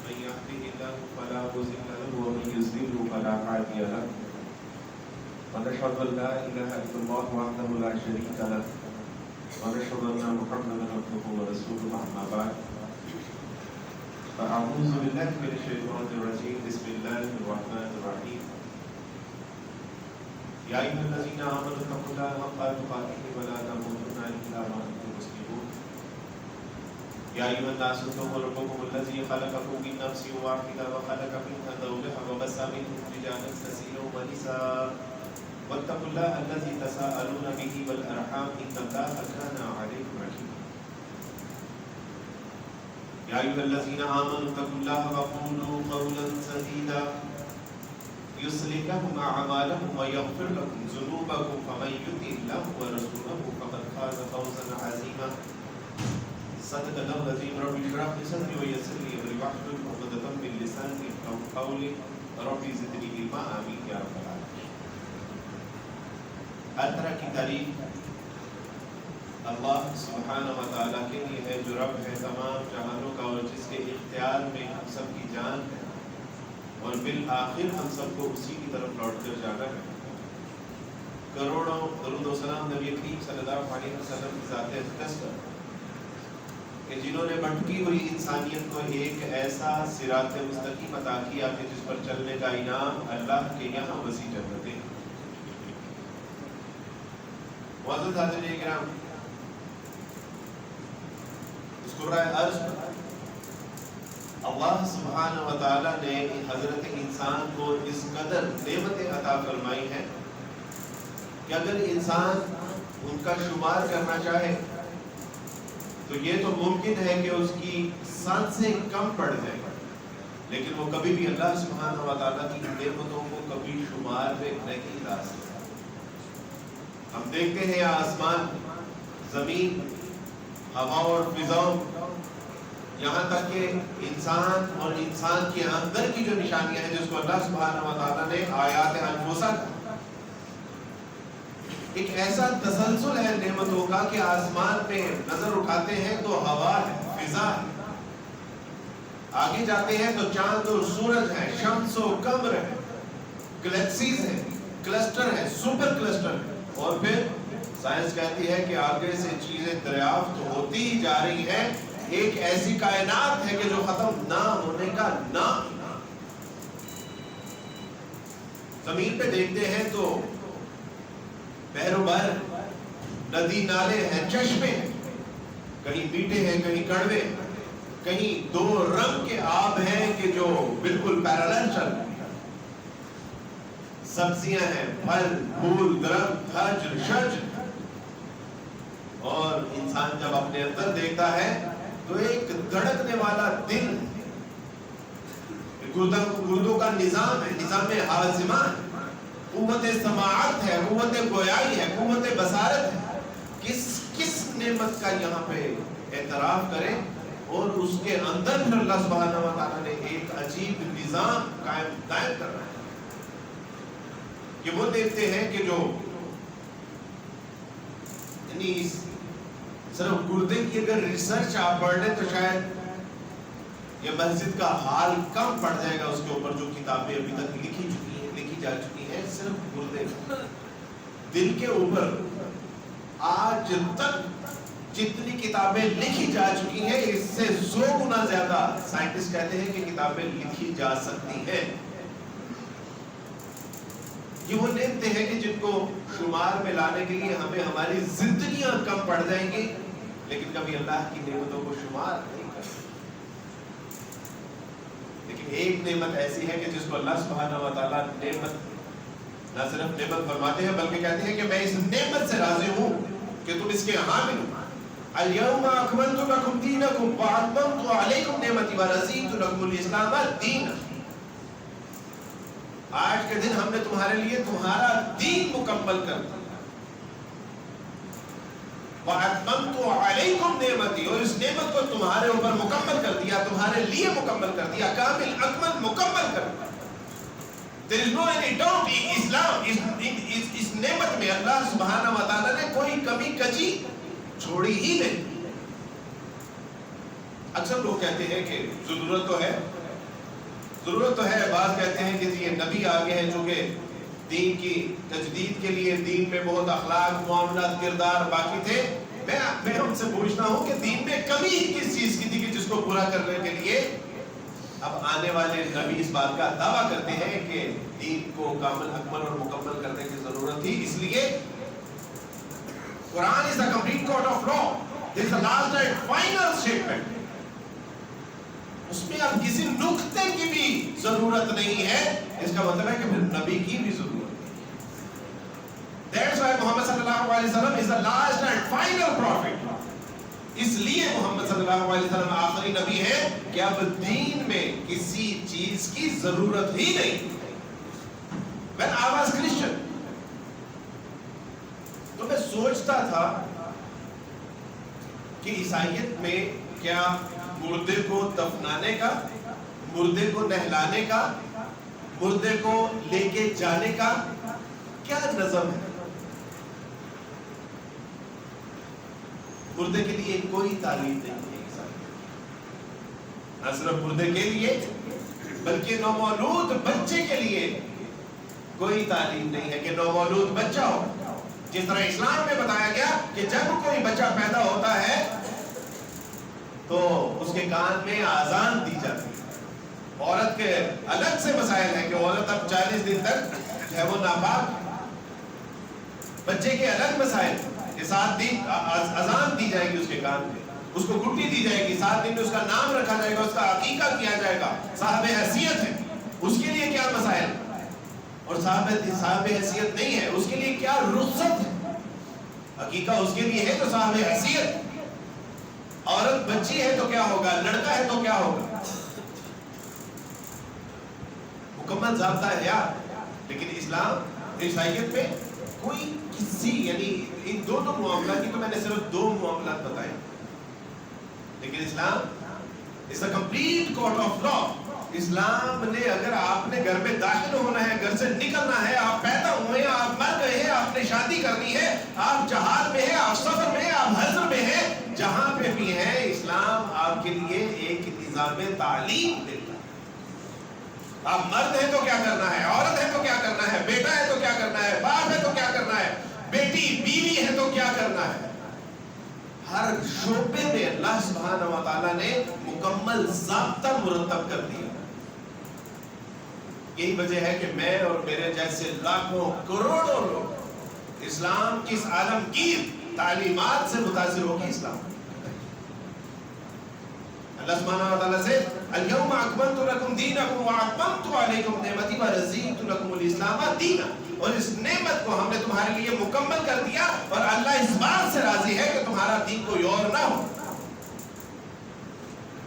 من يهده الله فلا مضل له ومن يضلل فلا هادي له ونشهد أن لا إله إلا الله وحده لا شريك له ونشهد أن محمدا عبده ورسوله أما بعد فأعوذ بالله من الشيطان الرجيم بسم الله الرحمن الرحيم يا أيها الذين آمنوا اتقوا الله حق تقاته ولا تموتن إلا وأنتم مسلمون يا أيها الناس اتقوا ربكم الذي خلقكم من نفس واحدة وخلق منها زوجها وبث منهم رجالا كثيرا ونساء واتقوا الله الذي تساءلون به والأرحام إن الله كان عليكم رقيبا يا أيها الذين آمنوا اتقوا الله وقولوا قولا سديدا يصلح لكم أعمالكم ويغفر لكم ذنوبكم فمن يطع الله ورسوله فقد فاز فوزا عظيما صدق الله العظيم رب اشرح لي صدري ويسر لي أمري واحلل عقدة من لساني يفقهوا قولي رب زدني علما آمين يا رب العالمين. ہر طرح کی تعریف اللہ سبحانہ و تعالیٰ کے لیے ہے جو رب ہے تمام جہانوں کا اور جس کے اختیار میں ہم سب کی جان ہے اور بالآخر ہم سب کو اسی کی طرف لوٹ کر جانا ہے. کروڑوں درود و سلام نبی کریم صلی اللہ علیہ وسلم کی ذات اقدس پر کہ جنہوں نے بھٹکی ہوئی انسانیت کو ایک ایسا صراط مستقیم عطا کیا کہ جس پر چلنے کا انعام اللہ کے یہاں وسیع جنتیں. معزز حاضرین کرام، سورہ عرض اللہ سبحانہ و تعالیٰ نے حضرت انسان کو اس قدر نعمتیں عطا فرمائی ہیں کہ اگر انسان ان کا شمار کرنا چاہے تو یہ تو ممکن ہے کہ اس کی سانس سے کم پڑ جائے، لیکن وہ کبھی بھی اللہ سبحانہ و تعالیٰ کی نعمتوں کو کبھی شمار میں نہیں لا سکتا. ہم دیکھتے ہیں آسمان، زمین، ہوا اور فضاؤں، یہاں تک کہ انسان اور انسان کے اندر کی جو نشانیاں ہیں جس کو اللہ سبحانہ و تعالیٰ نے آیات انفسہ، ایک ایسا تسلسل ہے نعمتوں کا کہ آسمان پہ نظر اٹھاتے ہیں تو ہوا ہے، فضا ہے، آگے جاتے ہیں تو چاند اور سورج ہے، شمس و قمر ہے، گلیکسیز ہے، کلسٹر ہے، سپر کلسٹر ہے، اور پھر سائنس کہتی ہے کہ آگے سے چیزیں دریافت ہوتی ہی جا رہی ہیں. ایک ایسی کائنات ہے کہ جو ختم نہ ہونے کا نام. زمین پہ دیکھتے ہیں تو بحر و بحر، ندی نالے ہیں، چشمے ہیں، کہیں میٹھے ہیں کہیں کڑوے، کہیں دو رنگ کے آب ہیں کہ جو بالکل پیرالل چل رہے ہیں. سبزیاں ہیں، پھل، پھول، درخت، حجر، شجر. اور انسان جب اپنے اندر دیکھتا ہے تو ایک دھڑکنے والا دل، گردوں کا نظام ہے، نظام ہاضمہ ہے، قوت سماعت ہے، قوت گویائی ہے، قوت بصارت ہے. کس نعمت کا یہاں پہ اعتراف کریں. اور اس کے اندر پھر اللہ سبحانہ و تعالیٰ نے ایک عجیب نظام قائم کر رہا ہے کہ وہ دیکھتے ہیں کہ جو یعنی صرف گردے کی اگر ریسرچ آپ پڑھ لیں تو شاید یہ مسجد کا حال کم پڑ جائے گا اس کے اوپر جو کتابیں ابھی تک لکھی جا چکی ہیں صرف گردے. دل کے اوپر آج تک جتنی کتابیں لکھی جا چکی ہیں اس سے 100 گنا زیادہ سائنٹسٹ کہتے ہیں کہ کتابیں لکھی جا سکتی ہیں. یہ وہ نعمتیں ہیں کہ جن کو شمار میں لانے کے لیے ہمیں ہماری زندگیاں کم پڑ جائیں گی، لیکن کبھی اللہ کی نعمتوں کو شمار نہیں کر سکتے. لیکن ایک نعمت ایسی ہے کہ جس کو اللہ سبحانہ و تعالیٰ نعمت نہ صرف نعمت فرماتے ہیں بلکہ کہتے ہیں کہ میں اس نعمت سے راضی ہوں کہ تم اس کے حامل ہو. اليوم اکملت لکم دینکم واتممت علیکم نعمتی ورضیت لکم الاسلام دینا. آج کے دن ہم نے تمہارے لیے تمہارا دین مکمل کر دیا. وَأَتْمَمْتُ عَلَيْكُمْ نِعْمَتِي، اور اس نعمت کو تمہارے اوپر مکمل کر دیا، تمہارے لیے مکمل کر دیا، کامل اکمل مکمل کر دیا. There is no any doubt in Islam. اس نعمت میں اللہ سبحانہ و تعالیٰ نے کوئی کمی کچی چھوڑی ہی نہیں. اکثر لوگ کہتے ہیں کہ ضرورت تو ہے ضرورت تو ہے. بعض کہتے ہیں کہ یہ نبی آگے ہیں جو کہ دین کی تجدید کے لیے دین میں بہت اخلاق معاملات کردار باقی تھے. میں ہم سے پوچھتا ہوں کہ دین میں کمی کس چیز کی تھی کہ جس کو پورا کرنے کے لیے اب آنے والے نبی اس بات کا دعویٰ کرتے ہیں کہ دین کو کامل اکمل اور مکمل کرنے کی ضرورت تھی. اس لیے قرآن is the complete court of law. This is the last and final statement. اس میں اب کسی نقطے کی بھی ضرورت نہیں ہے. اس کا مطلب ہے کہ پھر نبی کی بھی ضرورت نہیں. That's why محمد صلی اللہ علیہ وسلم is the last and final prophet. اس لیے محمد صلی اللہ علیہ وسلم آخری نبی ہے کہ اب دین میں کسی چیز کی ضرورت ہی نہیں. When I was Christian, تو میں سوچتا تھا کہ عیسائیت میں کیا مردے کو دفنانے کا، مردے کو نہلانے کا، مردے کو لے کے جانے کا کیا نظم ہے؟ مردے کے لیے کوئی تعلیم نہیں ہے. نہ صرف مردے کے لیے بلکہ نومولود بچے کے لیے کوئی تعلیم نہیں ہے کہ نومولود بچہ ہو. جس طرح اسلام میں بتایا گیا کہ جب کوئی بچہ پیدا ہوتا ہے تو اس کے کان میں آذان دی جاتی ہے. عورت کے الگ سے مسائل ہیں کہ عورت اب 40 دن تک ہے وہ ناپاک. بچے کے الگ مسائل کہ 7 دن اذان دی جائے گی اس کے کان میں، اس کو گٹی دی جائے گی، 7 دن میں اس کا نام رکھا جائے گا، اس کا عقیقہ کیا جائے گا. صاحب حیثیت ہے اس کے لیے کیا مسائل، اور صاحب حیثیت نہیں ہے اس کے لیے کیا رخصت ہے. عقیقہ اس کے لیے ہے تو صاحب حیثیت. عورت بچی ہے تو کیا ہوگا، لڑکا ہے تو کیا ہوگا. مکمل ضابطہ ہے یار. لیکن اسلام عیسائیت میں کوئی کسی یعنی ان دونوں معاملات کی تو میں نے صرف 2 معاملات بتائے. لیکن اسلام is a complete court of law. اسلام نے اگر آپ نے گھر میں داخل ہونا ہے، گھر سے نکلنا ہے، آپ پیدا ہوئے ہیں، آپ مر گئے ہیں، آپ نے شادی کرنی ہے، آپ جہاد میں ہیں، آپ سفر میں ہیں، آپ حضر میں ہیں، جہاں پہ بھی ہیں، اسلام آپ کے لیے ایک نظام تعلیم دیتا ہے. آپ مرد ہیں تو کیا کرنا ہے، عورت ہے تو کیا کرنا ہے، بیٹا ہے تو کیا کرنا ہے، باپ ہے تو کیا کرنا ہے، بیٹی بیوی ہے تو کیا کرنا ہے. ہر شعبے میں اللہ سبحانہ و تعالیٰ نے مکمل ضابطہ مرتب کر دیا. یہی وجہ ہے کہ میں اور میرے جیسے لاکھوں کروڑوں لوگ اسلام کی اس عالمگیر تعلیمات سے متاثر ہو کے اسلام. اللہ سبحانہ و تعالیٰ سے اليوم اکملت لکم دینکم واتممت علیکم نعمتی ورضیت لکم الاسلام دینا. اور اس نعمت کو ہم نے تمہارے لیے مکمل کر دیا اور اللہ اس بات سے راضی ہے کہ تمہارا دین کوئی اور نہ ہو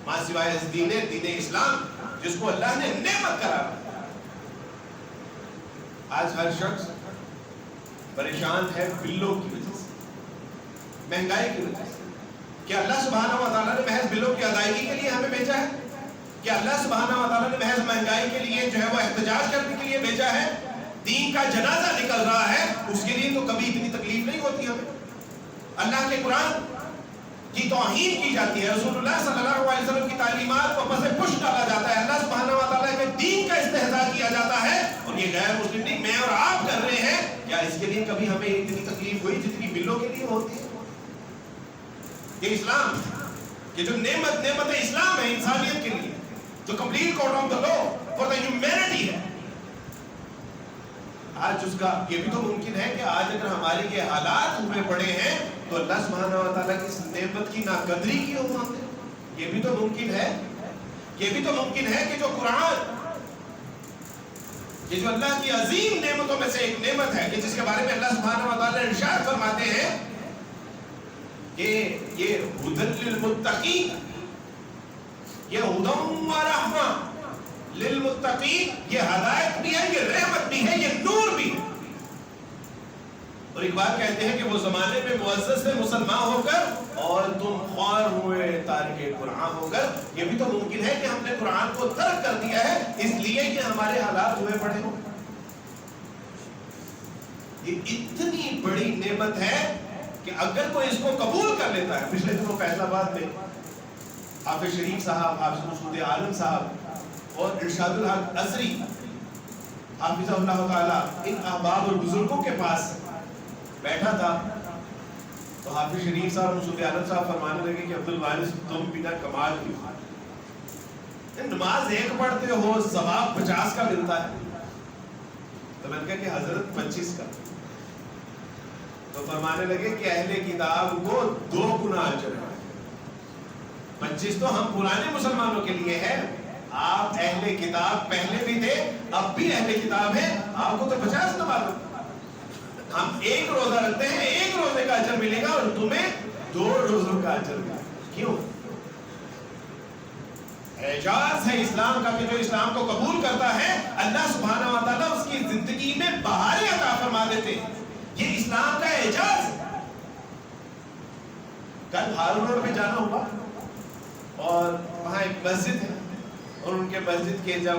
ماں سوائے اس دین اسلام جس کو اللہ نے نعمت قرار دیا. آج ہر شخص پریشان ہے بلوں کی وجہ سے، مہنگائی کی وجہ سے. کیا اللہ سبحانہ و تعالیٰ نے محض بلوں کی ادائیگی کے لیے ہمیں بھیجا ہے؟ کیا اللہ سبحانہ و تعالیٰ نے محض مہنگائی کے لیے جو ہے وہ احتجاج کرنے کے لیے بھیجا ہے؟ دین کا جنازہ نکل رہا ہے اس کے لیے تو کبھی اتنی تکلیف نہیں ہوتی ہمیں. اللہ کے قرآن کی توہین کی جاتی ہے، رسول اللہ صلی اللہ علیہ وسلم کی تعلیمات کو پس پش ڈالا جاتا ہے، اللہ سبحانہ و تعالیٰ کے دین کا استہزاء کیا جاتا ہے، اور یہ غیر مسلم نہیں میں اور آپ کر رہے ہیں. کیا اس کے لیے کبھی ہمیں اتنی تکلیف ہوئی جتنی بلوں کے لیے ہوتی ہے؟ یہ اسلام کہ جو نعمت اسلام ہے انسانیت کے لیے، جو complete code of the law for the humanity ہے، آج اس کا یہ بھی تو ممکن ہے کہ آج اگر ہمارے یہ حالات ہوئے پڑے ہیں تو اللہ سبحانہ و تعالیٰ کی اس نعمت کی ناقدری کی ہو ہم نے. یہ بھی تو ممکن ہے، یہ بھی تو ممکن ہے کہ جو قرآن یہ جو اللہ کی عظیم نعمتوں میں سے ایک نعمت ہے کہ جس کے بارے میں اللہ سبحانہ و تعالیٰ ارشاد فرماتے ہیں کہ یہ ہدی للمتقین، یہ ہدی و رحمہ للمتقین، یہ ہدایت بھی ہے، یہ رحمت بھی ہے، یہ نور بھی ہے. اور ایک بات کہتے ہیں کہ وہ زمانے میں معزز تھے مسلمان ہو کر اور تم خوار ہوئے تارک قرآن ہو کر. یہ بھی تو ممکن ہے کہ ہم نے قرآن کو ترک کر دیا ہے اس لیے کہ ہمارے حالات ہوئے پڑے ہوں. یہ اتنی بڑی نعمت ہے کہ اگر کوئی اس کو قبول کر لیتا ہے. پچھلے دنوں فیصل آباد میں حافظ شریف صاحب، حافظ مسعود عالم صاحب اور ارشاد الحق ازری حافظہ اللہ تعالی ان احباب اور بزرگوں کے پاس بیٹھا تھا، تو حافظ شریف صاحب مصطفی عالم صاحب فرمانے لگے کہ عبد الوارث تم بنا کمال کی نماز ایک پڑھتے ہو ثواب 50 کا ملتا ہے، تو میں نے کہا کہ حضرت 25 کا، تو فرمانے لگے کہ اہل کتاب کو 2 گنا اجر ہے، 25 تو ہم پرانے مسلمانوں کے لیے ہے، آپ اہل کتاب پہلے بھی تھے اب بھی اہل کتاب ہیں، آپ کو تو 50 نماز، ہم 1 روزہ رکھتے ہیں 1 روزے کا اجر ملے گا اور تمہیں 2 روزوں کا اجر ملے گا۔ کیوں؟ اعجاز ہے اسلام کا کہ جو اسلام کو قبول کرتا ہے اللہ سبحانہ و تعالیٰ اس کی زندگی میں بہاریں عطا فرما دیتے ہیں، یہ اسلام کا اعجاز ہے۔ کل ہارون روڈ پہ جانا ہوا اور وہاں ایک مسجد ہے، اور ان کے مسجد کے جب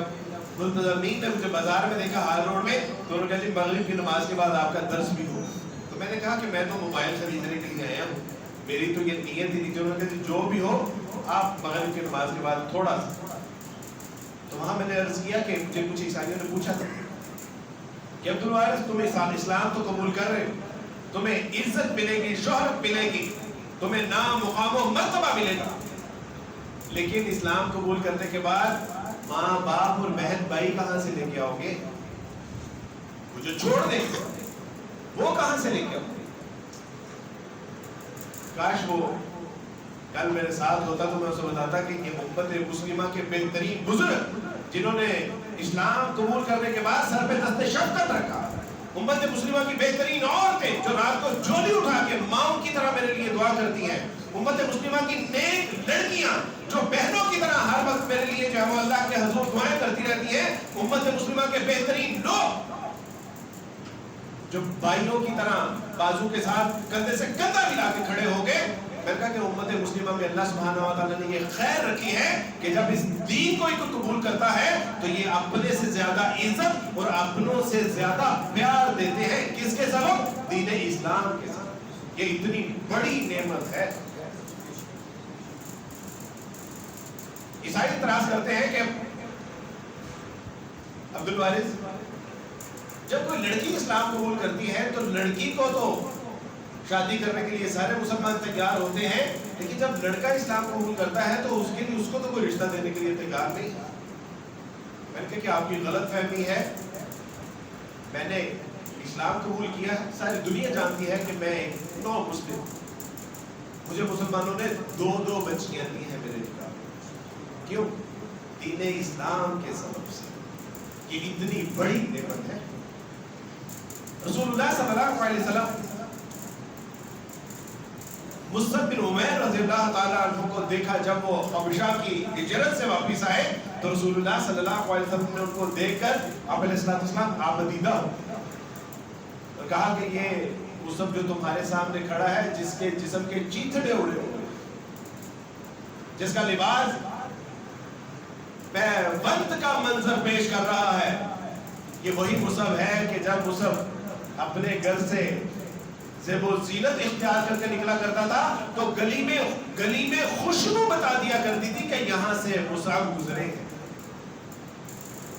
منتظمین نے مجھے بازار میں دیکھا ہار روڈ میں، تو انہوں نے کہا جی مغرب کی نماز کے بعد آپ کا درس بھی ہو، تو میں نے کہا کہ میں تو موبائل خریدنے کے لیے آیا ہوں، میری تو یہ نیت ہی نہیں، انہوں نے کہا جو بھی ہو آپ مغرب کی نماز کے بعد تھوڑا سا، تو وہاں میں نے عرض کیا کہ مجھے کچھ عیسائیوں نے پوچھا تھا کہ عبد الوارث تم اسلام تو قبول کر رہے ہو، تمہیں عزت ملے گی، شہرت ملے گی، تمہیں نام مقام و مرتبہ ملے گا، لیکن اسلام قبول کرنے کے بعد ماں باپ اور بہن بھائی کہاں سے لے کے آؤ گے؟ وہ جو چھوڑ دیں وہ کہاں سے لے کے آؤ گے؟ کاش وہ کل میرے ساتھ ہوتا تو میں اسے بتاتا کہ یہ امت مسلمہ کے بہترین بزرگ جنہوں نے اسلام قبول کرنے کے بعد سر پہ دست شفقت رکھا، امت مسلمہ کی بہترین عورتیں جو رات کو جھولی اٹھا کے ماؤں کی طرح میرے لیے دعا کرتی ہیں، امت مسلمہ کی نیک لڑکیاں جو بہنوں کی طرح ہر وقت میرے لیے جو ہے وہ اللہ کے حضور دعائیں کرتی رہتی ہیں، امت مسلمہ کے بہترین لوگ جو بھائیوں کی طرح بازو کے ساتھ کندھے سے کندھا ملا کے کھڑے ہو گئے۔ میں نے کہا کہ امت مسلمہ میں اللہ سبحانہ و تعالیٰ نے یہ خیر رکھی ہے کہ جب اس دین کو کوئی قبول کرتا ہے تو یہ اپنے سے زیادہ عزت اور اپنوں سے زیادہ پیار دیتے ہیں، کس کے سبب؟ دین اسلام کے سبب۔ یہ اتنی بڑی نعمت ہے۔ عیسائی اعتراض کرتے ہیں کہ عبد الوارث جب کوئی لڑکی اسلام قبول کرتی ہے تو لڑکی کو تو شادی کرنے کے لیے سارے مسلمان تیار ہوتے ہیں، لیکن جب لڑکا اسلام قبول کرتا ہے تو اس کے لیے اس کو تو کوئی رشتہ دینے کے لیے تیار نہیں۔ میں نے کہا کہ آپ کی غلط فہمی ہے، میں نے اسلام قبول کیا، ساری دنیا جانتی ہے کہ میں نو مسلم ہوں، مجھے مسلمانوں نے 2 بچیاں دی ہیں میرے نکاح۔ کیوں؟ دین اسلام کے سبب سے۔ یہ اتنی بڑی نعمت ہے۔ رسول اللہ صلی اللہ علیہ وسلم مصعب بن عمیر رضی اللہ تعالیٰ عنہ کو دیکھا جب وہ حبشہ کی ہجرت سے واپس آئے تو رسول اللہ صلی اللہ علیہ وسلم نے ان کو دیکھ کر آپ علیہ السلام آبدیدہ ہو اور کہا کہ یہ مصعب جو تمہارے سامنے کھڑا ہے، جس کے جسم کے چیتھڑے اڑے ہوئے، جس کا لباس پیوند کا منظر پیش کر رہا ہے، یہ وہی مصعب ہے کہ جب مصعب اپنے گھر سے زیب و زینت اختیار کر کے نکلا کرتا تھا تو گلی میں خوشبو بتا دیا کرتی تھی کہ یہاں سے مصعب گزرے ہیں۔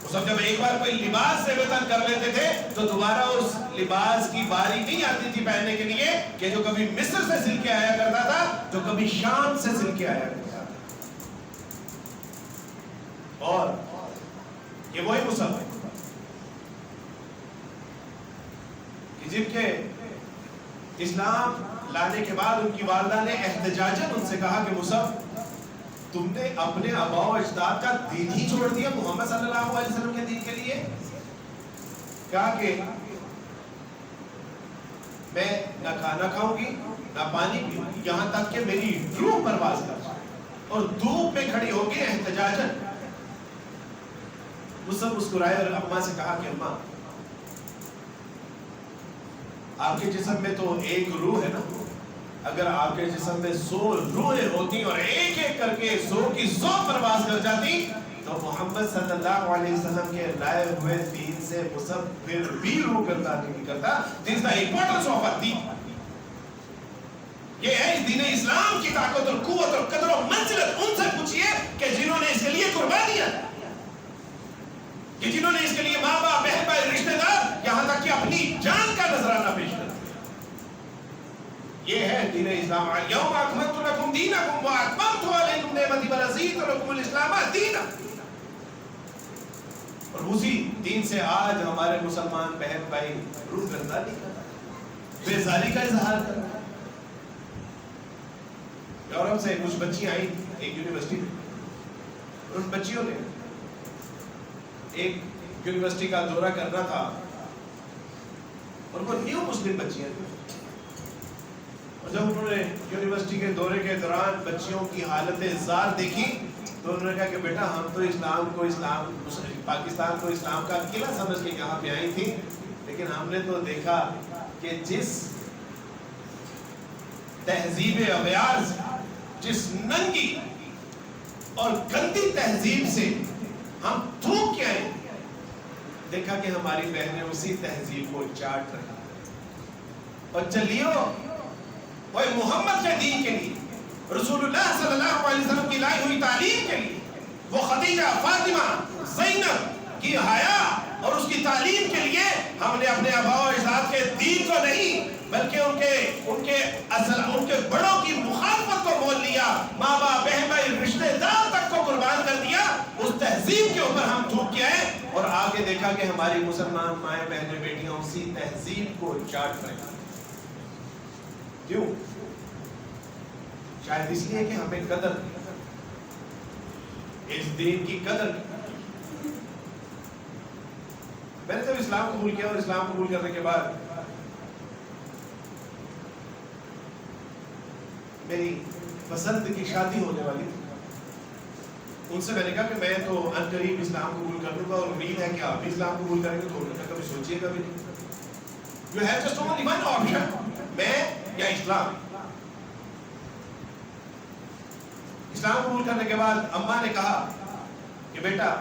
مصعب جب ایک بار کوئی لباس سے وطن کر لیتے تھے تو دوبارہ اس لباس کی باری نہیں آتی تھی پہننے کے لیے، کہ جو کبھی مصر سے سل کے آیا کرتا تھا جو کبھی شام سے سل کے آیا کرتا تھا۔ اور یہ وہی مصعب ہے کہ جن کے اسلام لانے کے بعد ان کی والدہ نے احتجاجاً ان سے کہا کہ مصعب تم نے اپنے آباء و اجداد کا دین ہی چھوڑ دیا محمد صلی اللہ علیہ وسلم کے دین کے لیے؟ کہا کہ میں نہ کھانا کھاؤں گی نہ پانی پیوں گی یہاں تک کہ میری روح پرواز کر جائے، اور دھوپ میں کھڑی ہو کے احتجاجاً۔ مصعب مسکرائے اور اماں سے کہا کہ اماں آپ کے جسم میں تو ایک روح ہے نا، اگر آپ کے جسم میں 100 روحیں ہوتی اور ایک ایک کر کے 100 کی 100 پرواز کر جاتی تو محمد صلی اللہ علیہ وسلم کے لائے ہوئے دین سے مصعب پھر بھی روح کرتا نہیں کرتا۔ دس دا امپورٹنس آف اے دین، یہ ہے اس دین اسلام کی طاقت اور قوت اور قدر و منزلت۔ ان سے پوچھئے کہ جنہوں نے اس کے لیے قربانیاں کہ جنہوں نے اس کے لیے ماں باپ بہن بھائی رشتے دار یہاں تک کہ اپنی جان کا نذرانہ پیش کر دیا. یہ ہے دین اسلام. یوم اکملت لکم دینکم واتممت علیکم نعمتی ورضیت لکم الاسلام دینا. اور اسی دین سے آج ہمارے مسلمان بہن بھائی روح گردانی کر رہے ہیں, بیزاری کا اظہار کر رہے ہیں. یورپ سے کچھ بچیاں آئی ایک یونیورسٹی میں. ان بچیوں نے ایک یونیورسٹی کا دورہ کرنا تھا اور وہ نیو مسلم بچیاں تھیں. اور جب انہوں نے یونیورسٹی کے دورے کے دوران بچیوں کی حالت زار دیکھی تو انہوں نے کہا کہ بیٹا ہم تو پاکستان کو اسلام کا قلعہ سمجھ کے یہاں پہ آئی تھی, لیکن ہم نے تو دیکھا کہ جس تہذیب اغیار سے, جس ننگی اور گندی تہذیب سے ہم تھوک کے آئے, دیکھا کہ ہماری بہنیں اسی تہذیب کو چاٹ رہی ہیں. اور چلیو وہ محمد کے دین کے لیے, رسول اللہ صلی اللہ علیہ وسلم کی لائی ہوئی تعلیم کے لیے, وہ خدیجہ, فاطمہ, زینب کی حیا اور اس کی تعلیم کے لیے ہم نے اپنے آباء و اجداد کے دین کو نہیں بلکہ ان کے بڑوں کی مخالفت کو مول لیا, ماں باپ بہن بھائی رشتے دار تک کو قربان کر دیا. اس تہذیب کے اوپر ہم تھوک کے آئے اور آگے دیکھا کہ ہماری مسلمان مائیں بہنیں بیٹیاں اسی تہذیب کو چاٹ رہی ہیں. کیوں؟ شاید اس لیے کہ ہمیں قدر اس دین کی قدر. میں نے جب اسلام قبول کیا اور اسلام قبول کرنے کے بعد میری پسند کی شادی ہونے والی تھی. ان سے میں نے کہا کہ میں تو عنقریب اسلام قبول کر لوں گا اور امید ہے کہ آپ بھی اسلام قبول کریں گے. تو انہوں نے کبھی سوچیے گا بھی نہیں. You have just only one option, میں یا اسلام. اسلام قبول کرنے کے بعد اماں نے کہا کہ بیٹا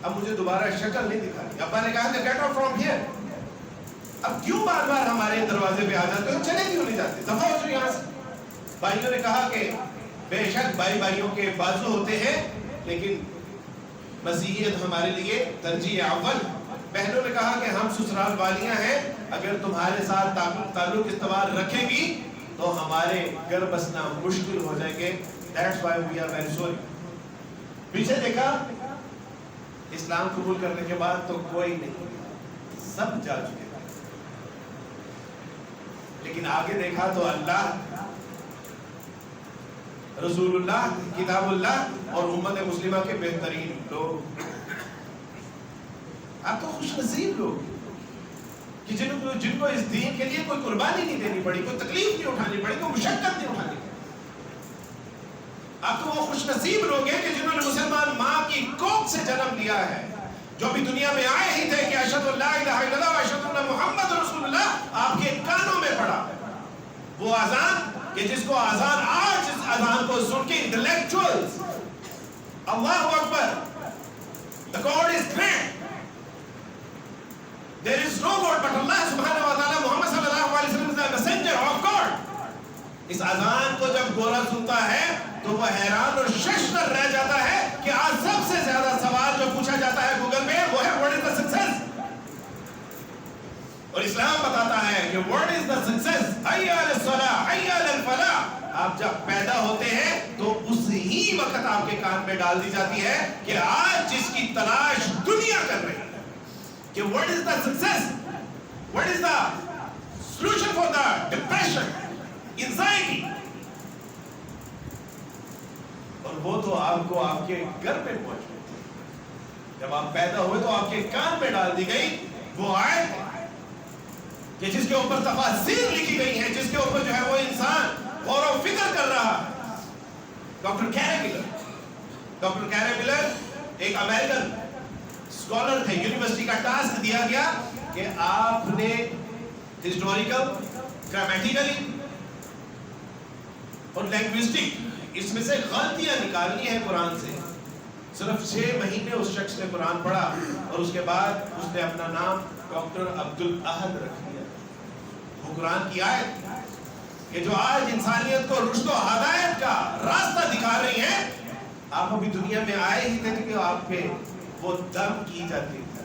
اب مجھے دوبارہ شکل نہیں دکھانی. ابا نے کہا کہ گیٹ آؤٹ فرام ہیئر. اب کیوں بار بار ہمارے دروازے پہ آ جاتے ہو, چلے کیوں نہیں جاتے, دفعہ ہو جو یہاں سے. بھائیوں نے کہا کہ بے شک بھائی بھائیوں کے بازو ہوتے ہیں لیکن مسیحیت ہمارے لیے ترجیح اول. بہنوں نے کہا کہ ہم سسرال والیاں ہیں, اگر تمہارے ساتھ تعلق استوار رکھیں گی تو ہمارے گھر بسنا مشکل ہو جائیں گے. That's why we are very sorry. پیچھے دیکھا اسلام قبول کرنے کے بعد تو کوئی نہیں, سب جا چکے. لیکن آگے دیکھا تو اللہ, رسول اللہ, کتاب اللہ اور امت مسلمہ کے بہترین لوگ. آپ تو خوش نصیب لوگ کہ جن کو اس دین کے لیے کوئی قربانی نہیں دینی پڑی, کوئی تکلیف نہیں اٹھانی پڑی, کوئی مشقت نہیں اٹھانی پڑی. آپ تو وہ خوش نصیب لوگ ہیں کہ جنہوں نے مسلمان ماں کی کوکھ سے جنم لیا ہے, جو بھی دنیا میں آئے ہی تھے کہ اشہد ان لا الہ الا اللہ و اشہد ان محمد رسول اللہ آپ کے کانوں میں پڑا. وہ اذان کہ جس کو اذان آج اس اذان کو سن کے intellectuals Allah Akbar, the God is great, there is no God but Allah سبحانہ و تعالی, محمد صلی اللہ علیہ وسلم is the messenger of God. اس اذان کو جب گورا سنتا ہے تو وہ حیران اور ششدر رہ جاتا ہے کہ آج سب سے زیادہ سوال جو پوچھا جاتا ہے گوگل میں وہ ہے what is the success. اور اسلام بتاتا ہے کہ what is the success, حی علی الصلاۃ حی علی الفلاح. آپ جب پیدا ہوتے ہیں تو اس ہی وقت آپ کے کان میں ڈال دی جاتی ہے کہ آج جس کی تلاش دنیا کر رہی ہے کہ what is the success, what is the solution for the depression, anxiety. اور وہ تو آپ کو آپ کے گھر پہ پہنچ گئی. جب آپ پیدا ہوئے تو آپ کے کان میں ڈال دی گئی وہ آیت کہ جس کے اوپر تفاسیر لکھی گئی ہیں, جس کے اوپر جو ہے وہ انسان غور و فکر کر رہا ہے. ڈاکٹر کیرے ملر ایک امریکن اسکالر تھے. یونیورسٹی کا ٹاسک دیا گیا کہ آپ نے ہسٹوریکل, گرامیٹیکلی اور لینگوسٹک اس میں سے غلطیاں نکالنی ہیں قرآن سے. صرف 6 مہینے اس شخص نے قرآن پڑھا اور اس کے بعد اس نے اپنا نام ڈاکٹر عبدالاحد رکھ دیا. وہ قرآن کی آیت کہ جو آج انسانیت کو رشد و ہدایت کا راستہ دکھا رہی ہیں, آپ ابھی دنیا میں آئے ہی تھے کہ آپ پہ وہ دم کی جاتی تھی.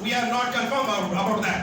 we are not confirmed about that।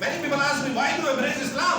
Many people ask me, why do you embrace Islam?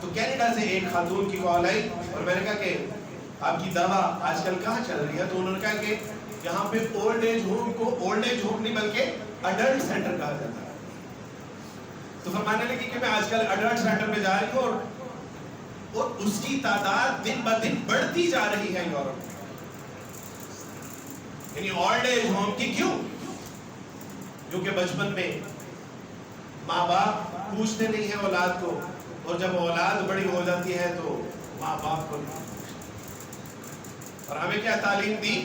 تو کینیڈا سے ایک خاتون کی کال آئی اور میں نے کہا کہ آپ کی دعویٰ آج کل کہاں چل رہی ہے؟ تو انہوں نے کہا کہ یہاں پہ اولڈ ایج ہوم کو اولڈ ایج ہوم نہیں بلکہ اڈلٹ سینٹر کہا جاتا ہے. تو فرمانے لگی کہ میں آج کل اڈلٹ سینٹر میں جا رہی ہوں اور اس کی تعداد دن بہ دن بڑھتی جا رہی ہے یورپ میں. یعنی اولڈ ایج ہوم کی کیوں؟ کیونکہ بچپن میں ماں باپ پوچھتے نہیں ہیں اولاد کو، اور جب اولاد بڑی ہو جاتی ہے تو ماں باپ کو نہیں. اور ہمیں کیا تعلیم دی؟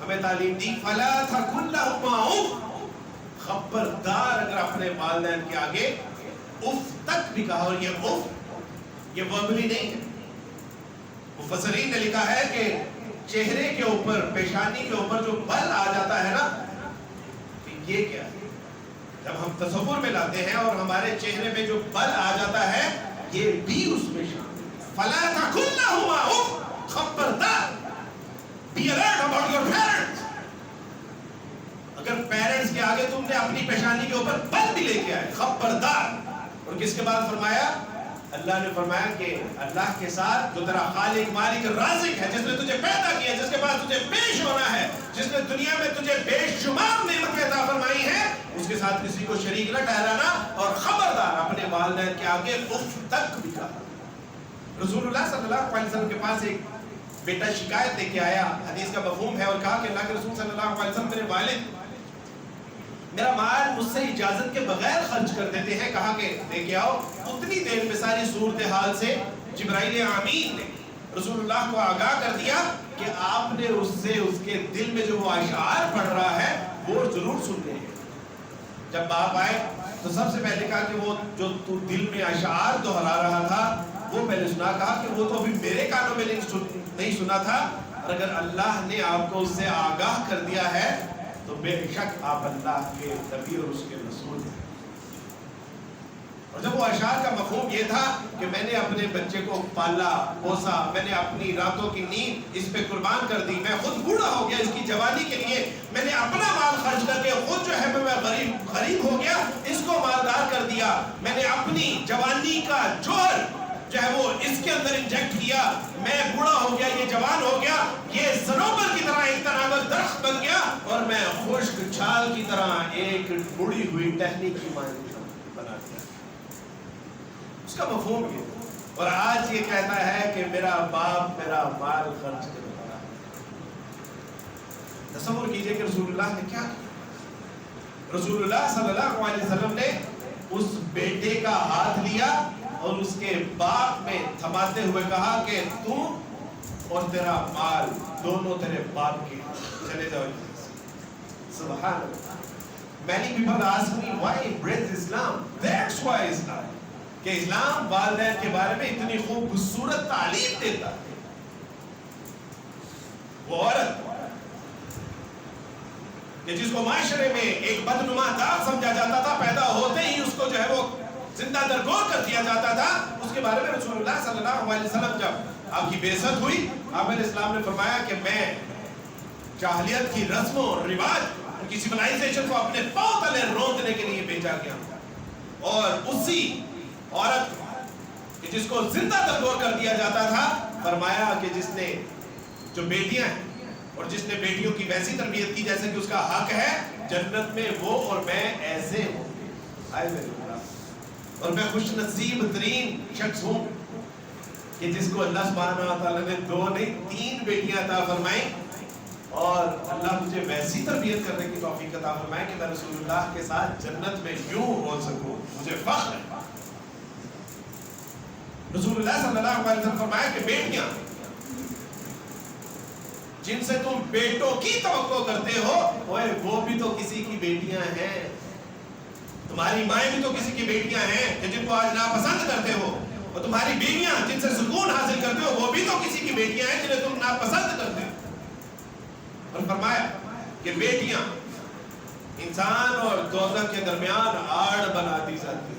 ہمیں تعلیم دی فَلَا تَقُلْ لَهُمَا اُفٍّ. خبردار اگر اپنے والدین کے آگے اف تک بھی کہا. اور یہ اف یہ وربلی نہیں ہے. مفسرین نے لکھا ہے کہ چہرے کے اوپر، پیشانی کے اوپر جو بل آ جاتا ہے نا، کہ یہ کیا ہے؟ جب ہم تصور میں لاتے ہیں اور ہمارے چہرے میں جو بل آ جاتا ہے، یہ بھی اس میں شامل ہے. فَلَا تَقُلْ لَهُمَا اُفٍّ. خبردار. Be alert about your parents. اگر پیرنٹس کے آگے تم نے اپنی پیشانی کے اوپر بل بھی لے کے آئے، خبردار. اور کس کے بعد فرمایا؟ اللہ نے فرمایا کہ اللہ کے ساتھ جو تیرا خالق مالک رازق ہے، جس نے تجھے پیدا کیا، جس کے پاس تجھے پیش ہونا ہے، جس نے دنیا میں تجھے بے شمار نعمتیں عطا فرمائی ہیں، اس کے ساتھ کسی کو شریک نہ ٹھہرانا. اور خبردار اپنے والدین کے آگے اف تک بھی کہا. رسول اللہ صلی اللہ علیہ وسلم کے پاس ایک بیٹا شکایت لے کے آیا، حدیث کا مفہوم ہے، اور کہا کہ اللہ کے رسول صلی اللہ علیہ وسلم میرے والد میرا مال مجھ سے اجازت کے بغیر خرچ کر دیتے ہیں. کہا کہ لے کے آؤ. اتنی دیر میں ساری صورتحال سے جبرائیل امین نے رسول اللہ کو آگاہ کر دیا کہ آپ نے اس سے اس کے دل میں جو وہ اشعار پڑھ رہا ہے وہ ضرور سننے ہیں. جب باپ آئے تو سب سے پہلے کہا کہ وہ جو تو دل میں اشعار دہرا رہا تھا وہ پہلے سنا. کہا کہ وہ تو ابھی میرے کانوں میں نہیں سنا تھا، اور اگر اللہ نے آپ کو اس سے آگاہ کر دیا ہے تو بے شک آپ اللہ کے نبی اور اس کے رسول ہیں. اور جب وہ اشعار کا مفہوم یہ تھا کہ میں نے اپنے بچے کو پالا پوسا، میں نے اپنی راتوں کی نیند اس پہ قربان کر دی، میں خود بوڑھا ہو گیا اس کی جوانی کے لیے، میں نے اپنا مال خرچ کر کے خود جو ہے میں غریب ہو گیا، اس کو مالدار کر دیا، میں نے اپنی جوانی کا جوہر جو ہے وہ اس کے اندر انجیکٹ کیا، میں بوڑھا ہو گیا، یہ جوان ہو گیا، یہ سنوبر کی طرح ایک تناور درخت بن گیا، اور میں خشک چھال کی طرح ایک بڑی ہوئی ٹہنی کی مانند بنا دیا. اس کا مفہوم یہ. اور آج یہ کہتا ہے کہ میرا باپ میرا مال خرچ کر رہا ہے. تصور کیجئے کہ رسول اللہ نے کیا کیا. رسول اللہ صلی اللہ علیہ وسلم نے اس بیٹے کا ہاتھ لیا اور اس کے باپ میں تھماتے ہوئے کہا کہ تو اور تیرا مال دونوں تیرے باپ کے، چلے جاؤ. سبحان اللہ. Many people ask me why embrace Islam. That's why Islam. کہ اسلام والدین کے بارے میں اتنی خوبصورت تعلیم دیتا ہے. وہ عورت کہ جس کو معاشرے میں ایک بدنما داغ سمجھا جاتا تھا، پیدا ہوتے ہی اس کو جو ہے وہ زندہ درگور کر دیا جاتا تھا، اس کے بارے میں رسول اللہ صلی اللہ علیہ وسلم جب آپ کی بعثت ہوئی، آپ علیہ السلام نے فرمایا کہ میں جاہلیت کی رسموں اور رواج، ان کی سیولائزیشن کو اپنے پاؤں تلے روندنے کے لیے بھیجا گیا. اور اسی عورت کہ جس کو زندہ درگور کر دیا جاتا تھا، فرمایا کہ جس نے جو بیٹیاں ہیں اور جس نے بیٹیوں کی ویسی تربیت کی جیسے کہ اس کا حق ہے، جنت میں وہ اور میں ایسے ہوں گے. اور میں خوش نصیب ترین شخص ہوں کہ جس کو اللہ سبحانہ وتعالی نے 2 نہیں 3 بیٹیاں عطا فرمائیں، اور اللہ مجھے ویسی تربیت کرنے کی توفیق عطا فرمائے کہ میں رسول اللہ کے ساتھ جنت میں یوں ہو سکوں. مجھے فخر ہے. رسول اللہ صلی اللہ علیہ وسلم فرمایا کہ بیٹیاں جن سے تم بیٹوں کی توقع کرتے ہو، وہ بھی تو کسی کی بیٹیاں ہیں. تمہاری مائیں بھی تو کسی کی بیٹیاں ہیں کہ جن کو آج ناپسند کرتے ہو، اور تمہاری بیویاں جن سے سکون حاصل کرتے ہو، وہ بھی تو کسی کی بیٹیاں ہیں جنہیں تم ناپسند کرتے ہو. اور فرمایا کہ بیٹیاں انسان اور دوزخ کے درمیان آڑ بنا دی جاتی ہے.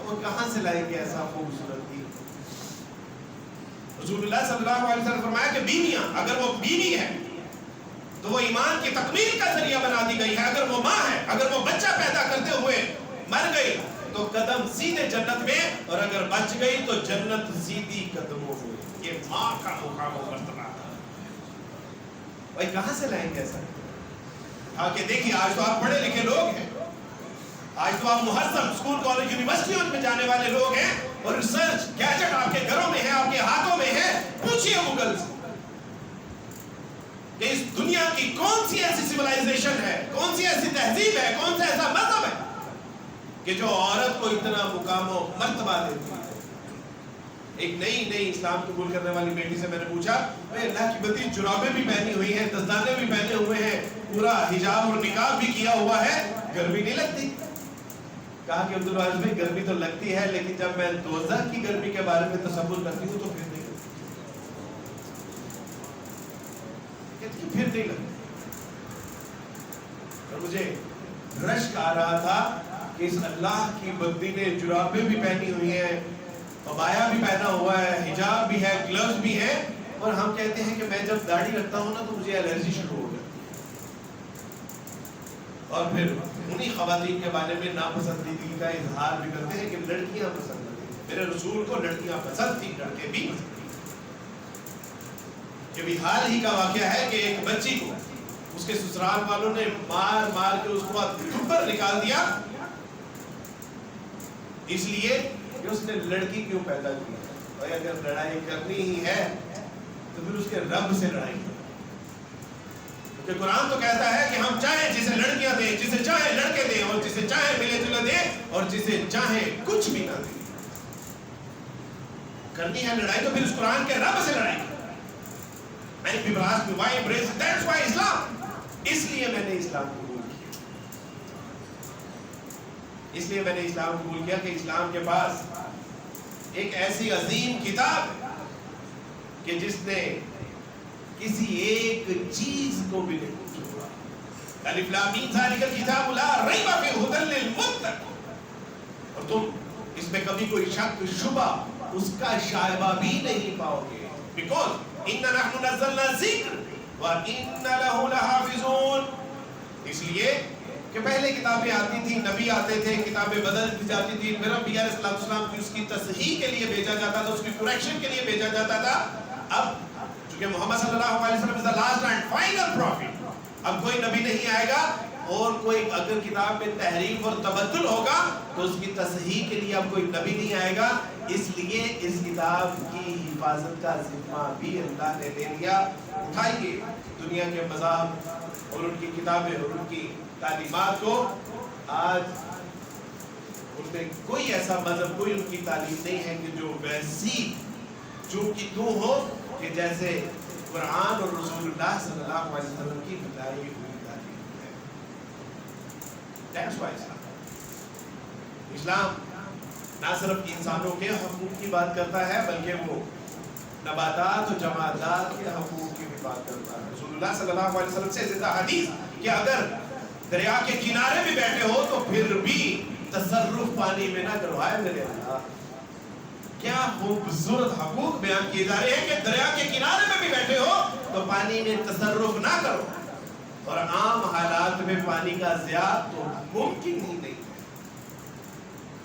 وہ کہاں سے لائے گے ایسا خوبصورت دین؟ رسول اللہ صلی اللہ علیہ وسلم فرمایا کہ بیویاں اگر وہ بیوی ہے تو وہ ایمان کی تکمیل کا ذریعہ بنا دی گئی ہے. اگر وہ ماں ہے، اگر وہ بچہ پیدا کرتے ہوئے مر گئی تو قدم قدم سیدھے جنت میں، اور اگر بچ گئی تو جنت سیدھی قدموں میں. یہ ماں کا مقام و مرتبہ تھا. بھائی کہاں سے لائیں گے ایسا؟ ہاں کہ دیکھیے آج تو آپ پڑھے لکھے لوگ ہیں، آج تو آپ مہذب اسکول کالج یونیورسٹیوں میں جانے والے لوگ ہیں، اور ریسرچ گیجٹ آپ کے گھروں میں ہے، آپ کے ہاتھوں میں ہے. پوچھئے گوگل سے کہ اس دنیا کی کون سی ایسی سیولائزیشن ہے، کون سی ایسی تہذیب ہے، کون سا ایسا مذہب ہے کہ جو عورت کو اتنا مقام و مرتبہ دیتی ہے. ایک نئی اسلام قبول کرنے والی بیٹی سے میں نے پوچھا، اے اللہ کی بندی، جرابیں بھی پہنی ہوئی ہیں، دستانے بھی پہنے ہوئے ہیں، پورا حجاب اور نقاب بھی کیا ہوا ہے، گرمی نہیں لگتی؟ کہا کہ عبدالواجد بھائی گرمی تو لگتی ہے، لیکن جب میں دوزخ کی گرمی کے بارے میں تصور کرتی ہوں تو پھر نہیں لگتی. اور مجھے رشک آ رہا تھا کہ اس اللہ کی بندی نے جرابیں بھی پہنی ہوئی ہیں، عبایا بھی پہنا ہوا ہے، حجاب بھی ہے، گلوز بھی ہے، اور ہم کہتے ہیں کہ میں جب داڑھی رکھتا ہوں نا تو مجھے الرجی شروع ہو جاتی ہے. اور پھر انہی خواتین کے بارے میں ناپسندیدگی کا اظہار بھی کرتے ہیں کہ لڑکیاں پسند کرتی ہیں. میرے رسول کو لڑکیاں پسند تھی، لڑکے بھی پسند تھی. یہ بھی حال ہی کا واقعہ ہے کہ ایک بچی کو اس کے سسرال والوں نے مار کے اس کو اوپر نکال دیا، اس لیے کہ اس نے لڑکی کیوں پیدا کی. اور اگر لڑائی کرنی ہی ہے تو پھر اس کے رب سے لڑائی کرو. کہ قرآن تو کہتا ہے کہ ہم چاہیں جسے لڑکیاں دیں، جسے چاہیں لڑکے دیں، اور جسے چاہیں ملے جلے دیں، اور جسے چاہیں کچھ بھی نہ دیں. کرنی ہے لڑائی تو پھر اس قرآن کے رب سے لڑائی کرو. Many people ask me why embrace it? That's why Islam. اس لیے میں نے اسلام قبول کیا. اس لیے میں نے اسلام قبول کیا کہ اسلام کے پاس ایک ایسی عظیم کتاب ہے کہ جس نے کسی ایک چیز کو بھی نہیں چھوڑا. الف لام میم ذالک الکتاب لا ریب فیہ ھدی للمتقین. اور تم اس میں کبھی کوئی شک شبہ اس کا شائبہ بھی نہیں پاؤ گے. بیکاز اِنَّا نَحْنُ نَزَّلْنَا الذِّکْرَ وَإِنَّا لَهُ لَحَافِظُونَ. اس لیے کہ پہلے کتابیں آتی تھیں، نبی آتے تھے، کتابیں بدل جاتی تھی، پھر انبیاء علیہ السلام کی اس کی تصحیح کے لیے بھیجا جاتا تھا، اس کی کریکشن کے لیے بھیجا جاتا تھا. اب چونکہ محمد صلی اللہ علیہ وسلم is the last and final prophet، اب کوئی نبی نہیں آئے گا، اور کوئی اگر کتاب میں تحریف اور تبدل ہوگا تو اس کی تصحیح کے لیے اب کوئی نبی نہیں آئے گا. اس لیے اس کتاب کی حفاظت کا ذمہ بھی اللہ نے لے لیا. اٹھائیے دنیا کے مذاہب اور ان کی کتابیں اور ان کی تعلیمات کو. آج ان میں کوئی ایسا مذہب، کوئی ان کی تعلیم نہیں ہے کہ جو ویسی جو کی تو ہو کہ جیسے قرآن اور رسول اللہ صلی اللہ علیہ وسلم کی بتائی ہوئی تعلیم ہے. That's why اسلام نہ صرف انسانوں کے حقوق کی بات کرتا ہے بلکہ وہ نباتات و جمادات کے حقوق کی بھی بات کرتا ہے. رسول اللہ صلی اللہ علیہ وسلم سے زندہ حدیث کہ اگر دریا کے کنارے بھی بیٹھے ہو تو پھر بھی تصرف پانی میں نہ کرو. آئے میرے اللہ، کیا خوبصورت حقوق بیان کیے جا رہے ہیں کہ دریا کے کنارے میں بھی بیٹھے ہو تو پانی میں تصرف نہ کرو. اور عام حالات میں پانی کا ضیاع تو ممکن ہی نہیں.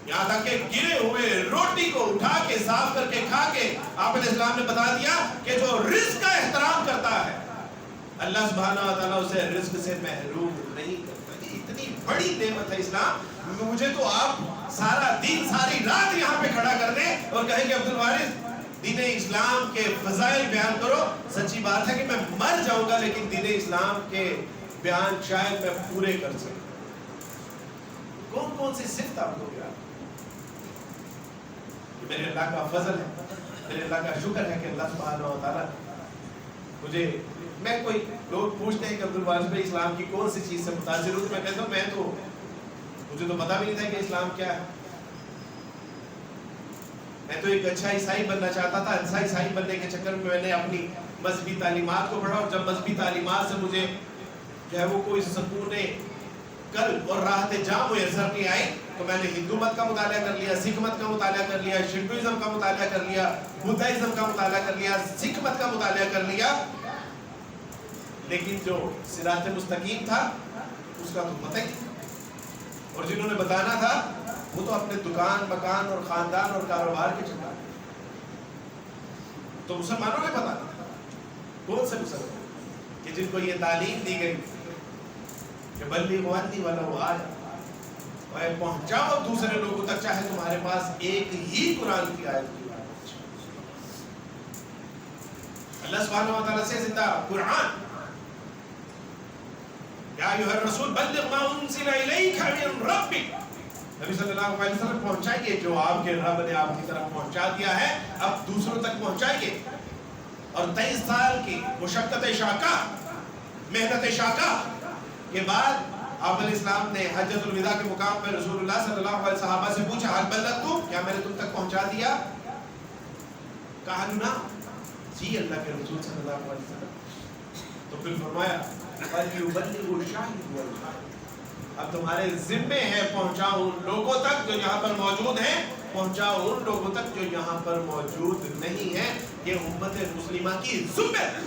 یہاں تک کہ گرے ہوئے روٹی کو اٹھا کے صاف کر کے کھا کے آپ علیہ السلام نے بتا دیا کہ جو رزق کا احترام کرتا ہے اللہ سبحانہ و تعالیٰ اسے رزق سے محروم نہیں کرتا. یہ اتنی بڑی نعمت ہے اسلام. مجھے تو آپ سارا دن ساری رات یہاں پہ کھڑا کر دیں اور کہیں کہ عبدالوارث دین اسلام کے فضائل بیان کرو. سچی بات ہے کہ میں مر جاؤں گا لیکن دین اسلام کے بیان شاید میں پورے کر سکوں. کون کون سی صفت آپ کو بیان؟ میرے اللہ کا فضل ہے، میرے اللہ کا شکر ہے کہ اللہ سبحانہ و تعالیٰ مجھے، میں کوئی لوگ پوچھتے ہیں کہ عبدالوارث بھائی اسلام کی کون سی چیز سے متاثر ہوں، میں کہتا ہوں مجھے تو پتا بھی نہیں تھا کہ اسلام کیا ہے. میں تو ایک اچھا عیسائی بننا چاہتا تھا. اچھا عیسائی بننے کے چکر میں نے اپنی مذہبی تعلیمات کو پڑھا، اور جب مذہبی تعلیمات سے مجھے جو ہے وہ کوئی سکون قلب اور راحت جاں میسر نہیں آئی تو میں نے ہندو مت کا مطالعہ کر لیا، سکھ مت کا مطالعہ کر لیا، شنٹوازم کا مطالعہ کر لیا، بدھائزم کا مطالعہ کر لیا، سکھ مت کا مطالعہ کر لیا. لیکن جو صراط مستقیم تھا اس کا تو پتہ ہی، اور جنہوں نے بتانا تھا وہ تو اپنے دکان مکان اور خاندان اور کاروبار کے چکر ہے. تو مسلمانوں نے پتا نہیں کون سے مسلمان کہ جن کو یہ تعلیم دی گئی کہ بلغوا عنی ولو آیہ، پہنچاؤ دوسرے لوگوں تک چاہے تمہارے پاس ایک ہی قرآن کی آیت کی. اللہ سبحانہ و تعالیٰ سے زندہ قرآن، یا ایھا الرسول بلغ ما انزل الیک من ربک، نبی صلی اللہ علیہ وسلم پہنچائیے جو آپ کے رب نے آپ کی طرف پہنچا دیا ہے، اب دوسروں تک پہنچائیے. اور 23 سال کی مشقت شاقہ، محنت شاقہ کے بعد آپ علیہ السلام نے حجۃ الوداع کے مقام پر رسول اللہ صلی اللہ علیہ صحابہ سے پوچھا حل بلغتم، کیا میں نے تم تک پہنچا دیا؟ کہا نا جی اللہ کے رسول صلی اللہ علیہ وسلم. تو پھر فرمایا فَلْيُبَلِّغُ الشَّاهِدُ وَالْغَائِبُ، اب تمہارے ذمے ہے پہنچاؤ ان لوگوں تک جو یہاں پر موجود ہیں، پہنچاؤ ان لوگوں تک جو یہاں پر موجود نہیں ہیں. یہ امت مسلمہ کی ذمہ ہے.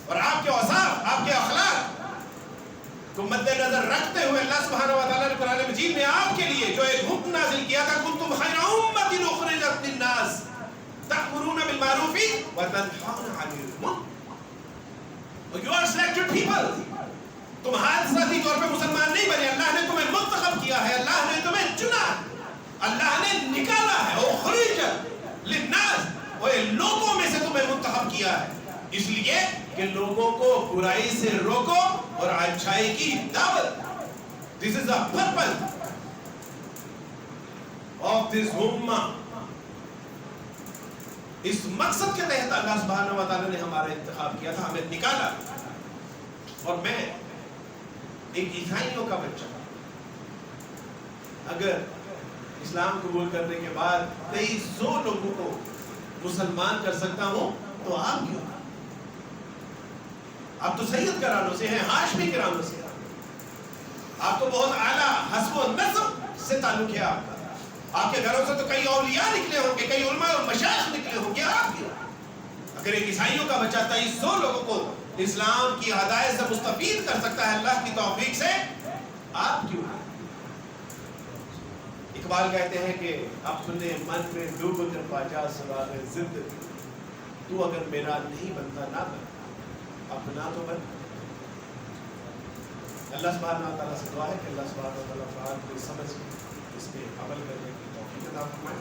اور آپ کے اوصاف، آپ کے اخلاق کو مد نظر رکھتے ہوئے اللہ سبحانہ و تعالیٰ نے قرآن مجید میں آپ کے لیے جو ایک حکم نازل کیا تھا، کنتم خیر امۃ اخرجت للناس تأمرون بالمعروف وتنہون عن المنکر. You are selected people. تم حادثاتی طور پہ مسلمان نہیں بنے، اللہ نے تمہیں منتخب کیا ہے، اللہ نے تمہیں چنا، اللہ نے نکالا ہے. اخرجت للناس، وہ لوگوں میں سے تمہیں منتخب کیا ہے اس لیے کہ لوگوں کو برائی سے روکو اور اچھائی کی دعوت. This is the purpose of this ummah. اس مقصد کے تحت اللہ سبحانہ و تعالیٰ نے ہمارا انتخاب کیا تھا، ہمیں نکالا. اور میں ایک عیسائیوں کا بچہ اگر اسلام قبول کرنے کے بعد 2300 لوگوں کو مسلمان کر سکتا ہوں تو آپ کیوں؟ آپ تو سید گھرانوں سے ہیں، ہاشمی گھرانوں سے، آپ تو بہت اعلیٰ حسب و نسب سے تعلق ہے آپ کا. آپ کے گھروں سے تو کئی اولیاء نکلے ہوں گے، کئی علماء اور مشائخ نکلے ہوں گے. آپ کیوں؟ اگر ایک عیسائیوں کا بچہ 2300 لوگوں کو اسلام کی ہدایت سے مستفید کر سکتا ہے اللہ کی توفیق سے، آپ کیوں؟ اقبال کہتے ہیں کہ اپنے من میں ڈوب کر پاجا سراغ زندگی، تو اگر میرا نہیں بنتا نہ بن، اپنا تو بن. اللہ سبحانہ و تعالیٰ سے دعا ہے کہ اللہ سبحانہ و تعالیٰ کو سمجھ اس پہ عمل کرنے کی توفیق عطا فرمائے.